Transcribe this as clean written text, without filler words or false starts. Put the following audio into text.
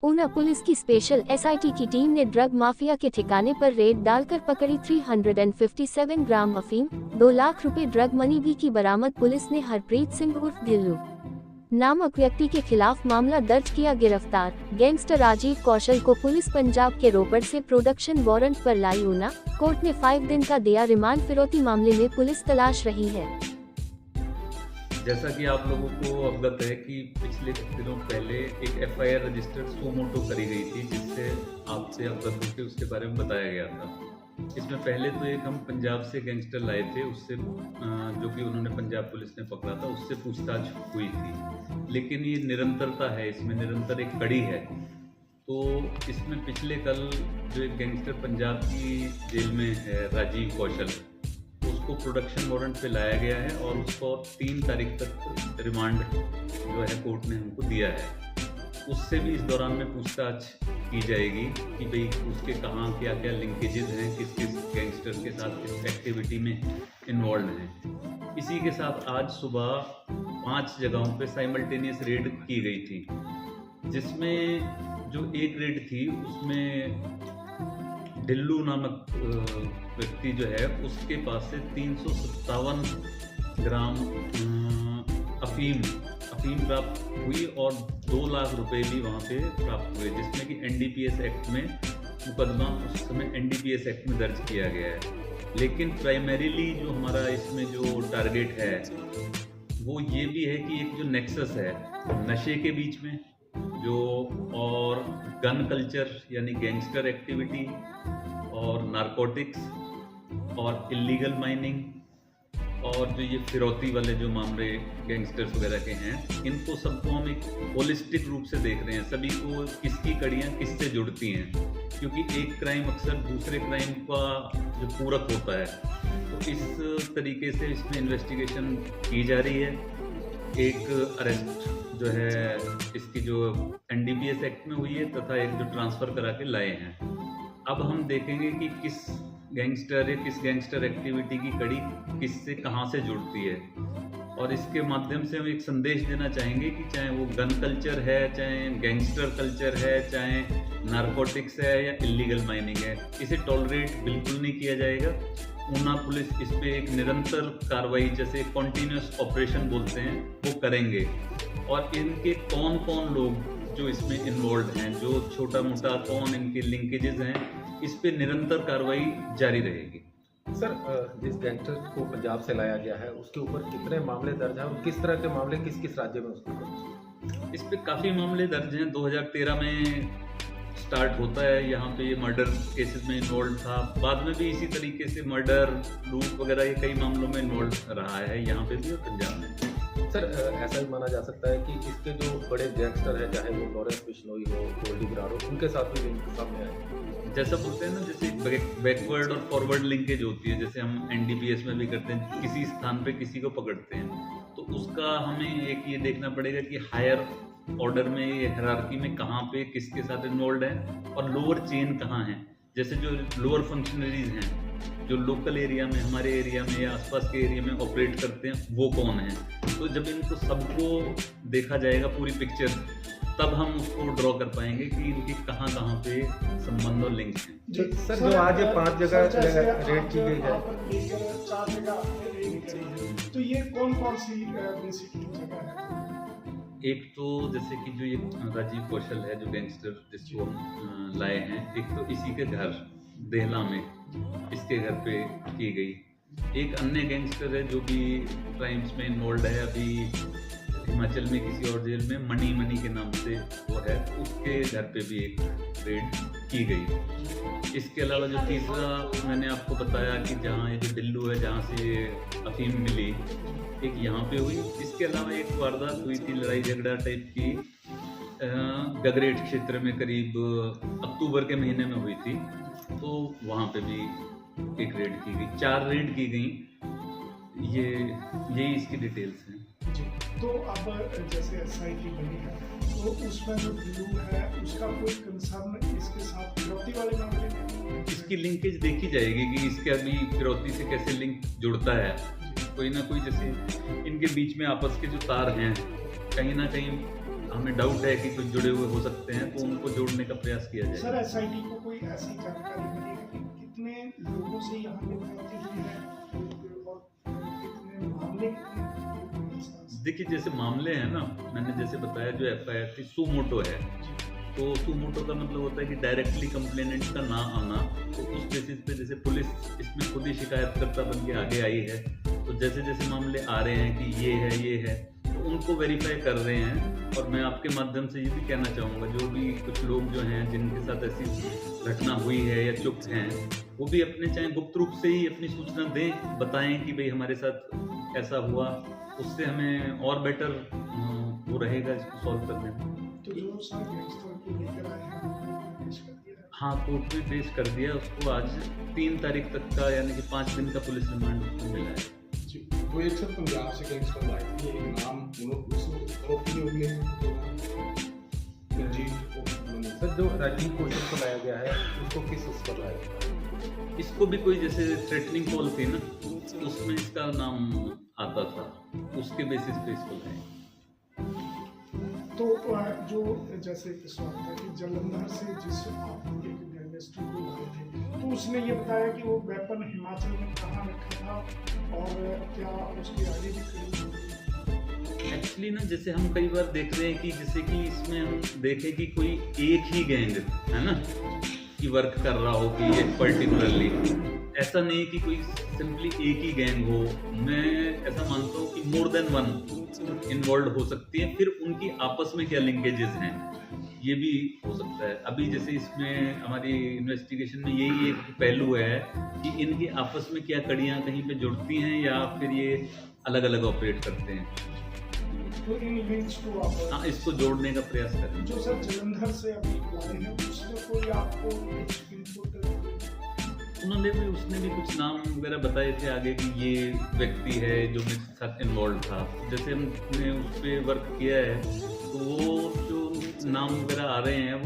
Una police की special SIT की team ने ड्रग माफिया के ठिकाने पर रेड डालकर पकड़ी 357 ग्राम अफीम, 2 लाख रुपए ड्रग मनी भी की बरामद। पुलिस ने हरप्रीत सिंह उर्फ ढिल्लू नामक व्यक्ति के खिलाफ मामला दर्ज किया। गिरफ्तार गैंगस्टर राजीव कौशल को पुलिस पंजाब के रोपड़ से प्रोडक्शन वारंट पर लाई। ऊना कोर्ट ने 5 दिन का दिया रिमांड। फिरौती मामले में पुलिस तलाश रही है। जैसा कि आप लोगों को अवगत है कि पिछले कुछ दिनों पहले एक एफआईआर रजिस्टर्ड सो मोटो करी गई थी, जिससे आपसे अवगत होकर उसके बारे में बताया गया था। इसमें पहले तो एक हम पंजाब से गैंगस्टर लाए थे, उससे जो कि उन्होंने पंजाब पुलिस ने पकड़ा था, उससे पूछताछ हुई थी। लेकिन ये निरंतरता है, इसमें निरंतर एक कड़ी है। तो इसमें पिछले कल जो एक गैंगस्टर पंजाब की जेल में है राजीव कौशल, उसको प्रोडक्शन वारंट पे लाया गया है और उसको 3 तारीख तक रिमांड जो है कोर्ट ने हमको दिया है। उससे भी इस दौरान में पूछताछ की जाएगी कि भाई उसके कहाँ क्या क्या लिंकेजेस हैं, किस किस गैंगस्टर के साथ किस एक्टिविटी में इन्वॉल्व हैं। इसी के साथ आज सुबह 5 जगहों पे साइमल्टेनियस रेड की गई थी, जिसमें जो एक रेड थी उसमें ढिल्लू नामक व्यक्ति जो है उसके पास से 357 ग्राम अफीम प्राप्त हुई और 2 लाख रुपए भी वहाँ पे प्राप्त हुए, जिसमें कि एनडीपीएस एक्ट में मुकदमा उस समय एनडीपीएस एक्ट में दर्ज किया गया है। लेकिन प्राइमरीली जो हमारा इसमें जो टारगेट है वो ये भी है कि एक जो नेक्सस है नशे के बीच में जो और गन कल्चर यानी गैंगस्टर एक्टिविटी और नारकोटिक्स और इलीगल माइनिंग और जो ये फिरौती वाले जो मामले गैंगस्टर्स वगैरह के हैं, इनको सबको हम एक होलिस्टिक रूप से देख रहे हैं। सभी को किसकी कड़ियाँ किससे जुड़ती हैं, क्योंकि एक क्राइम अक्सर दूसरे क्राइम का जो पूरक होता है। तो इस तरीके से इसमें इन्वेस्टिगेशन की जा रही है। एक अरेस्ट जो है इसकी जो एनडीपीएस एक्ट में हुई है तथा एक जो ट्रांसफ़र करा के लाए हैं। अब हम देखेंगे कि किस गैंगस्टर या किस गैंगस्टर एक्टिविटी की कड़ी किससे कहाँ से जुड़ती है, और इसके माध्यम से हम एक संदेश देना चाहेंगे कि चाहे वो गन कल्चर है, चाहे गैंगस्टर कल्चर है, चाहे नारकोटिक्स है या इलीगल माइनिंग है, इसे टॉलरेट बिल्कुल नहीं किया जाएगा। ऊना पुलिस इस पे एक निरंतर कार्रवाई, जैसे कॉन्टीन्यूस ऑपरेशन बोलते हैं, वो करेंगे। और इनके कौन कौन लोग जो इसमें इन्वॉल्व हैं, जो छोटा मोटा कौन इनके लिंकेजेस हैं, इस पे निरंतर कार्रवाई जारी रहेगी। सर, जिस गैंगस्टर को पंजाब से लाया गया है उसके ऊपर कितने मामले दर्ज हैं और किस तरह के मामले किस किस राज्य में उसके ऊपर? इस पे काफ़ी मामले दर्ज हैं। 2013 में स्टार्ट होता है, यहाँ पे ये मर्डर केसेस में इन्वॉल्व था, बाद में भी इसी तरीके से मर्डर लूट वगैरह ये कई मामलों में इन्वॉल्व रहा है, यहाँ पे भी और पंजाब में। सर, ऐसा भी माना जा सकता है कि इसके जो बड़े गैंगस्टर हैं, चाहे वो लॉरेंस बिश्नोई हो, गोल्डी बरार हो, उनके साथ भी लिंक सामने आए। जैसा बोलते हैं ना, जैसे बैकवर्ड और फॉरवर्ड लिंकेज होती है, जैसे हम एनडीपीएस में भी करते हैं, किसी स्थान पे किसी को पकड़ते हैं तो उसका हमें एक ये देखना पड़ेगा कि हायर ऑर्डर में, ये हायरार्की में कहाँ पे किसके साथ इन्वॉल्व है और लोअर चेन कहाँ है। जैसे जो लोअर फंक्शनरीज हैं जो लोकल एरिया में, हमारे एरिया में या आसपास के एरिया में ऑपरेट करते हैं, वो कौन है। तो जब इनको सबको देखा जाएगा पूरी पिक्चर, तब हम उसको ड्रॉ कर पाएंगे कि इनकी कहाँ कहाँ पे संबंध और लिंक हैं। सर, जो आज ये 5 जगह रेड की गई है, 4 जगह, तो ये कौन कौन सी बेसिकली जगह है? एक तो जैसे कि जो ये राजीव कौशल है जो गैंगस्टर जिसको हम लाए हैं, एक तो इसी के घर देहला में इसके घर पे की गई। एक अन्य गैंगस्टर है जो भी क्राइम्स में इन्वॉल्व है, अभी हिमाचल में किसी और जेल में मनी के नाम से वो है, उसके घर पे भी एक रेड की गई। इसके अलावा जो तीसरा मैंने आपको बताया कि जहाँ ये जो ढिल्लू है, जहाँ से अफीम मिली, एक यहाँ पे हुई। इसके अलावा एक वारदात हुई थी लड़ाई झगड़ा टाइप की गगरेट क्षेत्र में, करीब अक्टूबर के महीने में हुई थी, तो वहाँ पे भी एक रेड की गई। 4 रेड की गई। यही इसकी डिटेल्स हैं। तो अब जैसे एसआईटी बनी है, तो उसमें जो ढिल्लू है उसका कोई कंसर्न इसके साथ फिरौती वाले मामले में? इसकी लिंकेज देखी जाएगी कि इसके अभी फिरौती से कैसे लिंक जुड़ता है। कोई ना कोई, जैसे इनके बीच में आपस के जो तार हैं, कहीं ना कहीं हमें डाउट है कि कुछ जुड़े हुए हो सकते हैं, तो उनको जोड़ने का प्रयास किया सर जाएगा। एसआईटी को कोई ऐसी जानकारी मिली है कि कितने लोगों से यहाँ पे भर्ती हुई है और कितने मामले कितने हैं? देखिए जैसे मामले हैं ना, मैंने जैसे बताया जो एफआईआर थी सुमोटो है, तो सुमोटो का मतलब होता है कि डायरेक्टली कंप्लेनेंट का ना आना। तो उस बेसिस पे जैसे पुलिस इसमें खुद ही शिकायतकर्ता बन के आगे आई है, तो जैसे जैसे मामले आ रहे हैं कि ये है तो उनको वेरीफाई कर रहे हैं। और मैं आपके माध्यम से ये भी कहना चाहूँगा, जो भी कुछ लोग जो हैं जिनके साथ ऐसी घटना हुई है या चुप हैं, वो भी अपने चाहे गुप्त रूप से ही अपनी सूचना दें, बताएं कि भाई हमारे साथ ऐसा हुआ। उससे हमें और बेटर वो रहेगा इसको सॉल्व करने में। तो जो सर गैंगस्टर को लेकर आए हैं उनको पेश कर दिया है। हाँ, कोर्ट में पेश कर दिया उसको। आज 3 तारीख तक का यानी कि 5 दिन का पुलिस रिमांड उसको मिला है। वो एक सर पंजाब से गैंगस्टर लाए थे, ये नाम सर जो राजीव कौशल को लाया गया है उसको किस उस पर लाया गया? इसको भी कोई जैसे थ्रेटनिंग कॉल थी ना, उसमें इसका नाम आता था, उसके बेसिस पे इसको लाए। तो जो जैसे इस वक्त है कि जलंधर से जिस आप एक गैंगस्टर को लाए थे, तो उसने ये बताया कि वो वेपन हिमाचल में कहाँ रखा था और क्या उसकी आगे भी कड़ी। एक्चुअली ना जैसे हम कई बार देख रहे हैं कि जैसे कि इसमें हम देखें कि कोई एक ही गैंग है ना कि वर्क कर रहा हो कि एक पर्टिकुलरली, ऐसा नहीं कि कोई सिंपली एक ही गैंग हो। मैं ऐसा मानता हूँ कि मोर देन वन इन्वॉल्व हो सकती है। फिर उनकी आपस में क्या लिंकेजेस हैं ये भी हो सकता है। अभी जैसे इसमें हमारी इन्वेस्टिगेशन में यही एक पहलू है कि इनकी आपस में क्या कड़ियाँ कहीं पे जुड़ती हैं या फिर ये अलग अलग ऑपरेट करते हैं। तो इन लिंक्स को आप हाँ, इसको जोड़ने का प्रयास करें। जो सर जलंधर से अभी लाए हैं उसमें कोई आपको इनपुट? उसने भी कुछ नाम वगैरह बताए थे आगे कि ये व्यक्ति है जो मेरे साथ इन्वॉल्व था। जैसे हमने उस पर वर्क किया है तो वो जो नाम वगैरह आ रहे हैं वो